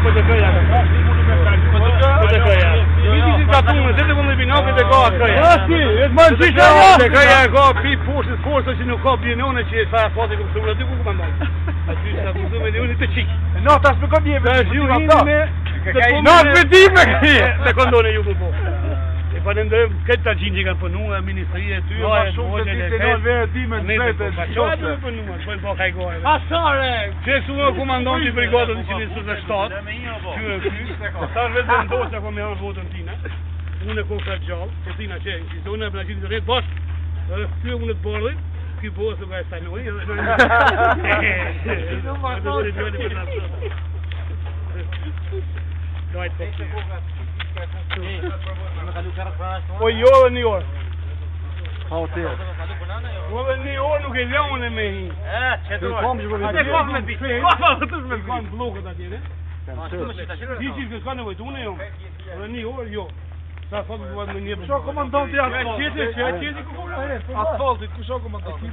po të këja. Po të këja. Viti ka tunë, se të këmë binokë dhe ka këja. Si, e të manë qishtë e Se këja e ka pi poshtë forës që nuk ka bjenone që e fa fati këmë shumë, aty ku këmë ndaj. Aty sa të zëme dhe unë të qikë. No, ta s'me kom jemi. Natë me dime këje. Të kondone ju po. E falendojmë këtë të gjinë që kanë pënu e ministrije ty. Ma shumë të ditë në verë dime në drejtë. Qa të me pënu, shpojnë po kajgojë. Asare! Që su në komandonti brigadët 127, qyre këy, ta vetë ndosë që me hanë votën tina, unë e kohë të gjallë, që tina që e unë e më në gjithë të rritë bashkë, edhe këty unë të bardhin, këj bohë se ka e stajnoj, po jo dhe një orë. Ha o tërë. Po dhe një orë nuk e ljonë me hi. Që të kom Ate kom me ti. Kom me kanë blokët atjene. Ti që s'ka nevojt, unë e jomë. Dhe një orë jo. Sa thotë duhet me një... Kusho komandanti asfaltit? Qeti ku komandanti? Asfaltit, kusho komandanti?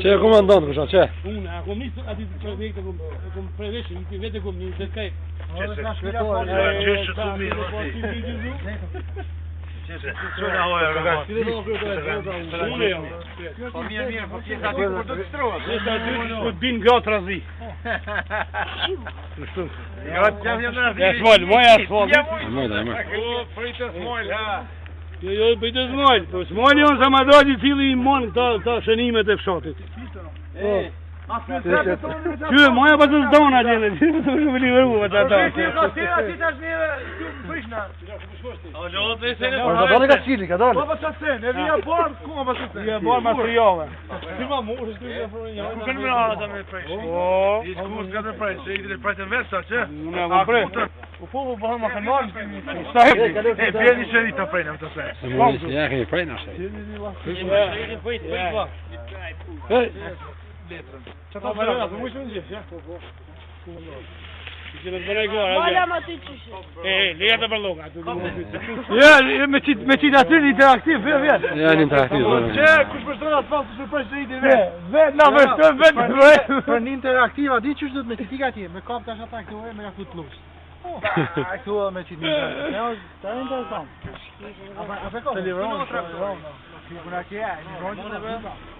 Që e komandant, kusha, që? Unë, a kom njësë ati të vejtë, kom preveshë, i vete kom një, dhe kaj. Qeshë të mirë, Qëna hoja, unë e jomë. Po mirë, po pjesë aty kur do të shtrohet. Pjesë aty kur të binë gatë razi. Ja smojlë, moja smojlë. O, fritë smojlë, ha. Jo, bëjtë smojlë. Po smojlë jonë sa ma dojë cili i monë ta shënimet e fshatit. Qyre, moja pa të zdona gjene, që të shumë liveru pa të ta. Ka dalë ka qili, ka dalë. Po pa të sen, e vija barë, ku ma pa të sen? Vija barë ma të jove. Si ma murë, shtu i afrojnë një. Ku kanë më rada me prejsh? I shku s'ka të prejsh, se i të prejsh të vesta, që? Unë e kom prejsh. Po bëhën ma kanë marë. Sta hepi. E bjeni shëri të prejnë, më të sen. Se më njësë një kemi prejnë ashtë. Që ta përra, të mujshë në gjithë, ja? Që në të bërë e kërë, Mala ma ty qyshe. leja të përloga. Ja, me qitë aty një interaktiv, vjetë. Ja, një interaktiv. Që, kush përshtojnë atë falë të shërpërsh të rritin vetë? Na vërshtojnë vetë. Për një interaktiv, a di qështë do të me qitika ti? Me kap të asha ta këtu e me ka këtu të lusë. Këtu e me qitë një interaktiv. Ta e interesant. A pe ko? Të livronë. Kuna kje e, një rojnë të në